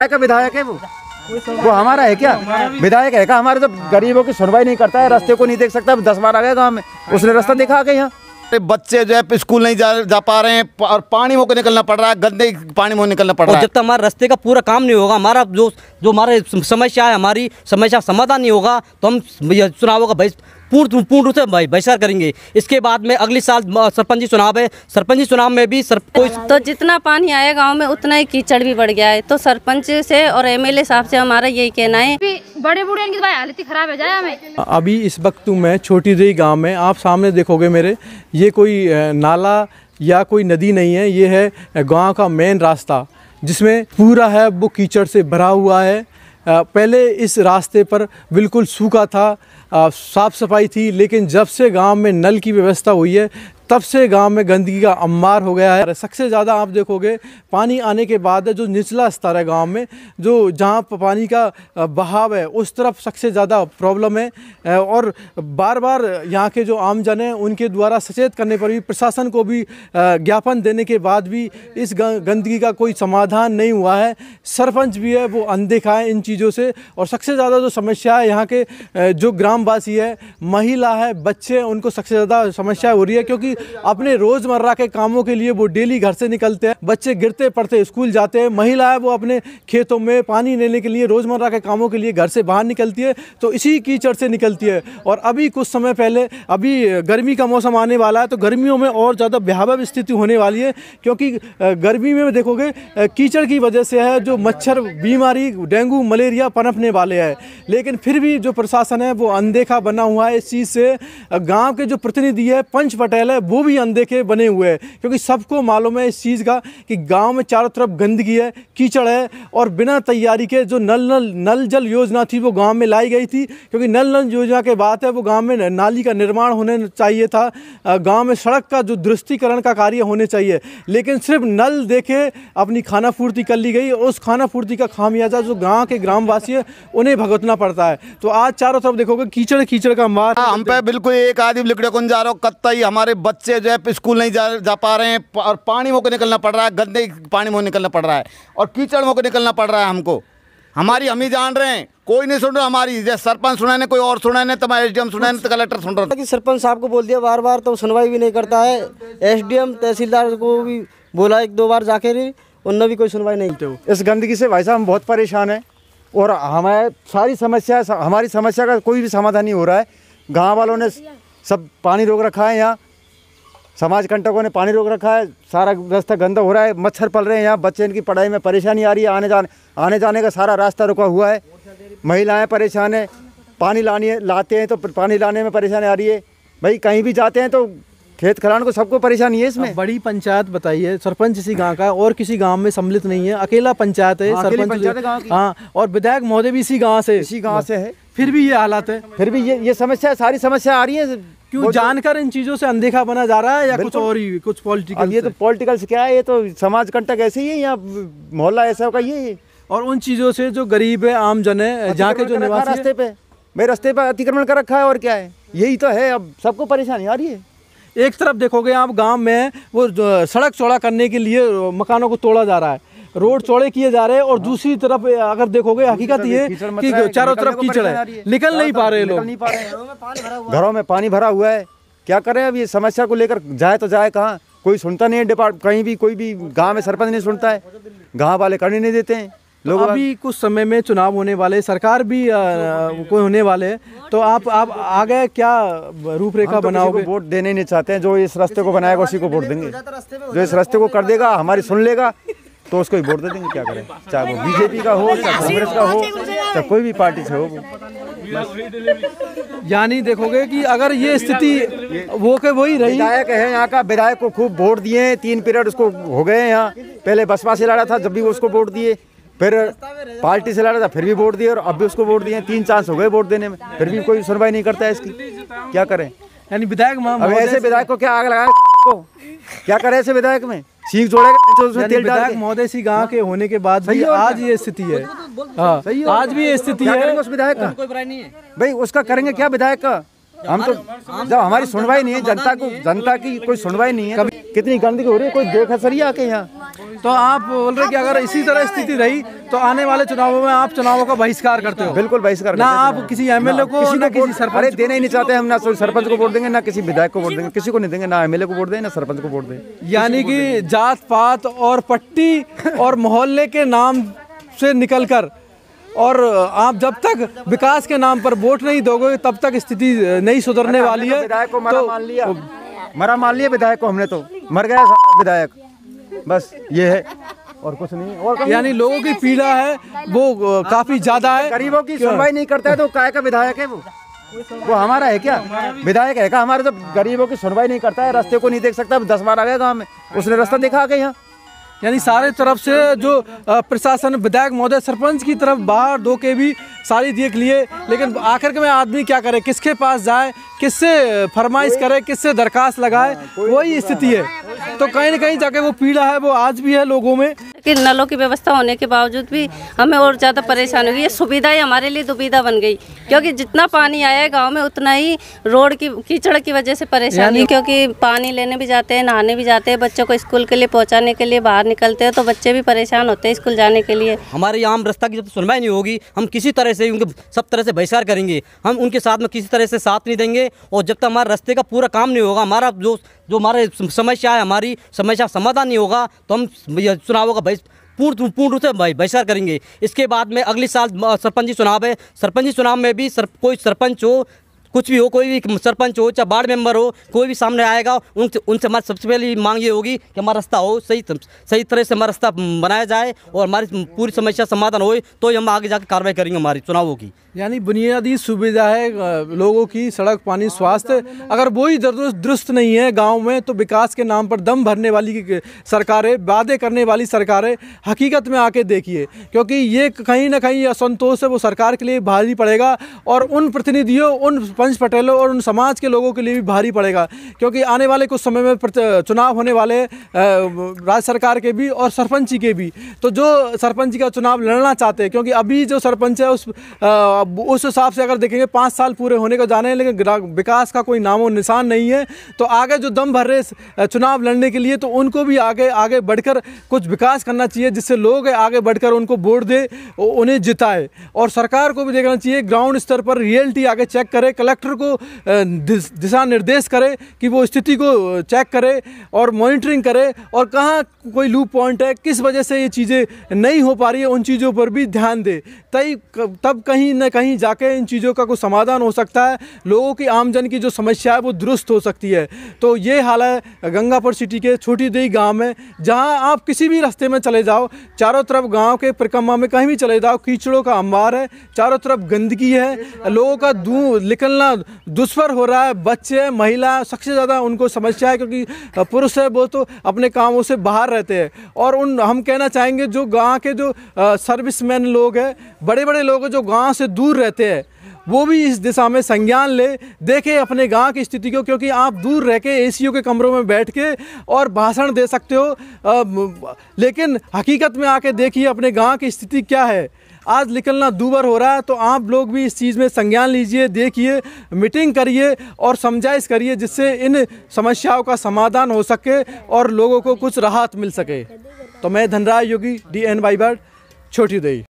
का विधायक है वो हमारा है क्या? विधायक है क्या हमारे? तो गरीबों की सुनवाई नहीं करता है, रास्ते को नहीं देख सकता। 10 बार आ गया गाँव में, उसने रास्ता देखा के यहाँ बच्चे जो है स्कूल नहीं जा पा रहे हैं और पानी में निकलना पड़ रहा है, गंदे पानी में निकलना पड़ रहा है। जब तक हमारे रास्ते का पूरा काम नहीं होगा, हमारा जो हमारे समस्या है, हमारी समस्या समाधान नहीं होगा, तो हम चुनावों का पूर्ण रूप से बहिष्कार करेंगे। इसके बाद में अगले साल सरपंची चुनाव है, सरपंची चुनाव में भी तो जितना पानी आया गांव में उतना ही कीचड़ भी बढ़ गया है। तो सरपंच से और एमएलए साहब से हमारा यही कहना है, बड़े बूढ़े की हालत खराब है जाए हमें। अभी इस वक्त मैं छोटी देही गांव में, आप सामने देखोगे मेरे, ये कोई नाला या कोई नदी नहीं है, ये है गांव का मेन रास्ता जिसमें पूरा है वो कीचड़ से भरा हुआ है। पहले इस रास्ते पर बिल्कुल सूखा था, साफ़ सफाई थी, लेकिन जब से गांव में नल की व्यवस्था हुई है तब से गांव में गंदगी का अंबार हो गया है। सबसे ज़्यादा आप देखोगे पानी आने के बाद जो निचला स्तर है गांव में, जो जहां पानी का बहाव है उस तरफ सबसे ज़्यादा प्रॉब्लम है। और बार बार यहाँ के जो आमजन हैं उनके द्वारा सचेत करने पर भी, प्रशासन को भी ज्ञापन देने के बाद भी इस गंदगी का कोई समाधान नहीं हुआ है। सरपंच भी है वो अनदेखा है इन चीज़ों से। और सबसे ज़्यादा जो समस्या है यहाँ के जो ग्रामवासी है, महिला है, बच्चे, उनको सबसे ज़्यादा समस्या हो रही है, क्योंकि अपने रोजमर्रा के कामों के लिए वो डेली घर से निकलते हैं। बच्चे गिरते पड़ते स्कूल जाते हैं, महिला है वो अपने खेतों में पानी लेने के लिए, रोजमर्रा के कामों के लिए घर से बाहर निकलती है, तो इसी कीचड़ से निकलती है। और अभी कुछ समय पहले, अभी गर्मी का मौसम आने वाला है, तो गर्मियों में और ज़्यादा भयावह स्थिति होने वाली है, क्योंकि गर्मी में देखोगे कीचड़ की वजह से है जो मच्छर बीमारी, डेंगू, मलेरिया पनपने वाले हैं। लेकिन फिर भी जो प्रशासन है वो अनदेखा बना हुआ है इस चीज़ से। गाँव के जो प्रतिनिधि है, पंच पटेल है, वो भी अनदेखे बने हुए हैं, क्योंकि सबको मालूम है इस चीज़ का कि गांव में चारों तरफ गंदगी है, कीचड़ है। और बिना तैयारी के जो नल जल योजना थी वो गांव में लाई गई थी, क्योंकि नल योजना के बाद है वो गांव में नाली का निर्माण होने चाहिए था, गांव में सड़क का जो दृष्टिकरण का कार्य होने चाहिए, लेकिन सिर्फ नल देखे अपनी खाना पूर्ति कर ली गई। उस खाना पूर्ति का खामियाजा जो गाँव के ग्रामवासी है उन्हें भुगतना पड़ता है। तो आज चारों तरफ देखोगे कीचड़ का मार। हम पे बिल्कुल एक आदमी लिकड़े कौन जा रहा हो, कत्तई हमारे बच्चे जो है स्कूल नहीं जा पा रहे हैं और पानी में निकलना पड़ रहा है, गंदे पानी में निकलना पड़ रहा है और कीचड़ में निकलना पड़ रहा है हमको। हम ही जान रहे हैं, कोई नहीं सुन रहा हमारी। जैसे सरपंच सुना नहीं, कोई और सुना नहीं, तो एसडीएम सुना नहीं, तो कलेक्टर सुन रहा है। कि सरपंच साहब को बोल दिया बार बार, तो सुनवाई भी नहीं करता है। एसडीएम तहसीलदार को भी बोला 1-2 बार जाके, उनने भी कोई सुनवाई नहीं की। इस गंदगी से भाई साहब हम बहुत परेशान हैं और हमारे सारी समस्या, हमारी समस्या का कोई भी समाधान नहीं हो रहा है। गाँव वालों ने सब पानी रोक रखा है, यहाँ समाज कंटकों ने पानी रोक रखा है, सारा रास्ता गंदा हो रहा है, मच्छर पल रहे हैं यहाँ, बच्चे इनकी पढ़ाई में परेशानी आ रही है, आने जाने का सारा रास्ता रुका हुआ है। महिलाएं परेशान है, पानी लाते हैं तो पानी लाने में परेशानी आ रही है। भाई कहीं भी जाते हैं तो खेत खलिहान को सबको परेशानी है इसमें। बड़ी पंचायत बताइए, सरपंच इसी गांव का और किसी गांव में सम्मिलित नहीं है, अकेला पंचायत है, सरपंच। हाँ, और विधायक महोदय भी इसी गांव से है, फिर भी ये हालात है, फिर भी ये समस्या, सारी समस्या आ रही है। क्यों जानकर इन चीजों से अनदेखा बना जा रहा है, या कुछ और ही, कुछ पॉलिटिकल? ये तो पॉलिटिकल से क्या है, ये तो समाज कंटक ऐसे ही है, यहाँ मोहल्ला ऐसा का ये। और उन चीजों से जो गरीब है, आम जन है, जहाँ के जो निवासी, रास्ते पे अतिक्रमण कर रखा है, और क्या है, यही तो है। अब सबको परेशानी आ रही है। एक तरफ देखोगे आप गांव में वो सड़क चौड़ा करने के लिए मकानों को तोड़ा जा रहा है, रोड चौड़े किए जा रहे हैं, और दूसरी तरफ अगर देखोगे हकीकत ये कि चारों तरफ कीचड़ है, निकल नहीं पा रहे लोग, घरों में पानी भरा हुआ है। क्या करें अब ये समस्या को लेकर, जाए तो जाए कहाँ, कोई सुनता नहीं है। कहीं भी कोई भी गाँव में सरपंच नहीं सुनता है, गाँव वाले करने नहीं देते हैं लोग। अभी कुछ समय में चुनाव होने वाले, सरकार भी कोई होने वाले हैं, तो आप आगे क्या रूपरेखा बनाओगे? वोट देने नहीं चाहते हैं, जो इस रास्ते को बनाएगा उसी को वोट देंगे। जो इस रास्ते को कर देगा, हमारी सुन लेगा, तो उसको ही वोट दे देंगे। क्या करें, चाहे वो बीजेपी का हो, चाहे कांग्रेस का हो, चाहे कोई भी पार्टी से हो। यानी देखोगे कि अगर ये स्थिति वो के वही रही। विधायक है यहाँ का, विधायक को खूब वोट दिए, 3 पीरियड उसको हो गए यहाँ। पहले बसपा से लड़ा था, जब भी उसको वोट दिए, फिर पार्टी से लड़ा था, फिर भी वोट दिए, और अब भी उसको वोट दिए। 3 चांस हो गए वोट देने में, फिर भी कोई सुनवाई नहीं करता है इसकी। क्या करें? यानी विधायक ऐसे विधायक को क्या आग लगाए को, क्या करे ऐसे विधायक में? सीख जोड़ेगा उसमें तेल डाल के। महोदय सी गांव के होने के बाद भी आज ये स्थिति है। हाँ, आज भी ये स्थिति है। उस विधायक का कोई बुराई नहीं है भाई, उसका करेंगे क्या विधायक का? हम तो जब हमारी सुनवाई नहीं है, जनता की कोई सुनवाई नहीं है, कितनी गंदगी हो रही है, कोई देख सरिया आके यहाँ। तो आप बोल रहे कि अगर इसी तरह स्थिति रही तो आने वाले चुनावों में आप चुनावों का बहिष्कार करते हो? बिल्कुल बहिष्कार ना करते हैं। आप किसी एमएलए को ना किसी सरपंच? अरे देना ही नहीं चाहते हम, ना सरपंच को वोट देंगे, ना किसी विधायक को वोट देंगे, किसी को नहीं देंगे, ना एमएलए को वोट देंगे, ना सरपंच को वोट देंगे। यानी कि जात पात और पट्टी और मोहल्ले के नाम से निकलकर, और आप जब तक विकास के नाम पर वोट नहीं दोगे तब तक स्थिति नहीं सुधरने वाली है। विधायक को मरा मान लिया, मरा मान लिया विधायक को हमने, तो मर गया विधायक, बस ये है और कुछ नहीं। और यानी लोगों की पीड़ा है वो काफी ज्यादा है। गरीबों की सुनवाई नहीं करता है तो काय का विधायक है वो हमारा है क्या? विधायक है क्या हमारे? तो गरीबों की सुनवाई नहीं करता है, रास्ते को नहीं देख सकता। 10 बार आ गया गाँव में, उसने रास्ता देखा आ गया यहाँ। यानी सारे तरफ से जो प्रशासन, विधायक महोदय, सरपंच की तरफ बाहर दो के भी सारी देख लिए, लेकिन आखिर में आदमी क्या करे, किसके पास जाए, किससे फरमाइश करे, किससे दरखास्त लगाए, वही स्थिति है। तो कहीं ना कहीं जाके वो पीड़ा है वो आज भी है लोगों में। कि नलों की व्यवस्था होने के बावजूद भी हमें और ज़्यादा परेशानी हुई। ये सुविधाएं हमारे लिए दुविधा बन गई, क्योंकि जितना पानी आया है गांव में उतना ही रोड की कीचड़ की वजह से परेशानी, क्योंकि पानी लेने भी जाते हैं, नहाने भी जाते हैं, बच्चों को स्कूल के लिए पहुंचाने के लिए बाहर निकलते हैं तो बच्चे भी परेशान होते हैं स्कूल जाने के लिए। हमारे आम रास्ता की जब सुनवाई नहीं होगी, हम किसी तरह से उनके सब तरह से बहिष्कार करेंगे। हम उनके साथ में किसी तरह से साथ नहीं देंगे, और जब तक हमारे रास्ते का पूरा काम नहीं होगा, हमारा जो हमारे समस्या है, हमारी समस्या समाधान नहीं होगा, तो हम चुनावों का पूर्ण रूप से बहिष्कार करेंगे। इसके बाद में अगले साल सरपंची चुनाव है। सरपंची चुनाव में भी कोई सरपंच हो, कुछ भी हो, कोई भी सरपंच हो, चाहे वार्ड मेंबर हो, कोई भी सामने आएगा, उनसे हमारी सबसे पहली मांग ये होगी कि हमारा रास्ता हो, सही तरह से हमारा रास्ता बनाया जाए और हमारी पूरी समस्या समाधान हो, तो हम आगे जाकर कार्रवाई करेंगे हमारी चुनावों की। यानी बुनियादी सुविधा है लोगों की, सड़क, पानी, स्वास्थ्य, अगर वही दुरुस्त नहीं है गांव में तो विकास के नाम पर दम भरने वाली सरकारें, वादे करने वाली सरकारें हकीकत में आके देखिए, क्योंकि ये कहीं ना कहीं असंतोष है वो सरकार के लिए भारी पड़ेगा, और उन प्रतिनिधियों, उन पंच पटेलों और उन समाज के लोगों के लिए भी भारी पड़ेगा, क्योंकि आने वाले कुछ समय में चुनाव होने वाले राज्य सरकार के भी और सरपंची के भी। तो जो सरपंची का चुनाव लड़ना चाहते हैं, क्योंकि अभी जो सरपंच है उस हिसाब से अगर देखेंगे 5 साल पूरे होने को जाने हैं, लेकिन विकास का कोई नामो निशान नहीं है, तो आगे जो दम भर रहे चुनाव लड़ने के लिए, तो उनको भी आगे बढ़कर कुछ विकास करना चाहिए, जिससे लोग आगे बढ़कर उनको वोट दे, उन्हें जिताए। और सरकार को भी देखना चाहिए ग्राउंड स्तर पर रियलिटी आगे चेक करे, कलेक्टर को दिशा निर्देश करे कि वो स्थिति को चेक करे और मॉनिटरिंग करे, और कहाँ कोई लूप पॉइंट है, किस वजह से ये चीज़ें नहीं हो पा रही है, उन चीज़ों पर भी ध्यान दे। तब कहीं ना कहीं जाके इन चीज़ों का कोई समाधान हो सकता है, लोगों की, आमजन की जो समस्या है वो दुरुस्त हो सकती है। तो ये हाल है गंगापुर सिटी के छोटी देई गांव में, जहां आप किसी भी रास्ते में चले जाओ, चारों तरफ गांव के परिक्रमा में कहीं भी चले जाओ, कीचड़ों का अंबार है, चारों तरफ गंदगी है, लोगों का निकलना दुष्कर हो रहा है, बच्चे, महिला, सबसे ज़्यादा उनको समस्या है, क्योंकि पुरुष है वो तो अपने कामों से बाहर रहते हैं। और हम कहना चाहेंगे जो गाँव के जो सर्विसमैन लोग हैं, बड़े बड़े लोग हैं जो गाँव से दूर रहते हैं, वो भी इस दिशा में संज्ञान ले, देखें अपने गांव की स्थिति को, क्योंकि आप दूर रह के एसीओ के कमरों में बैठ के और भाषण दे सकते हो, लेकिन हकीकत में आके देखिए अपने गांव की स्थिति क्या है। आज निकलना दूभर हो रहा है, तो आप लोग भी इस चीज़ में संज्ञान लीजिए, देखिए, मीटिंग करिए और समझाइश करिए, जिससे इन समस्याओं का समाधान हो सके और लोगों को कुछ राहत मिल सके। तो मैं धनराज योगी, DN वाइबर्ड, छोटी देई।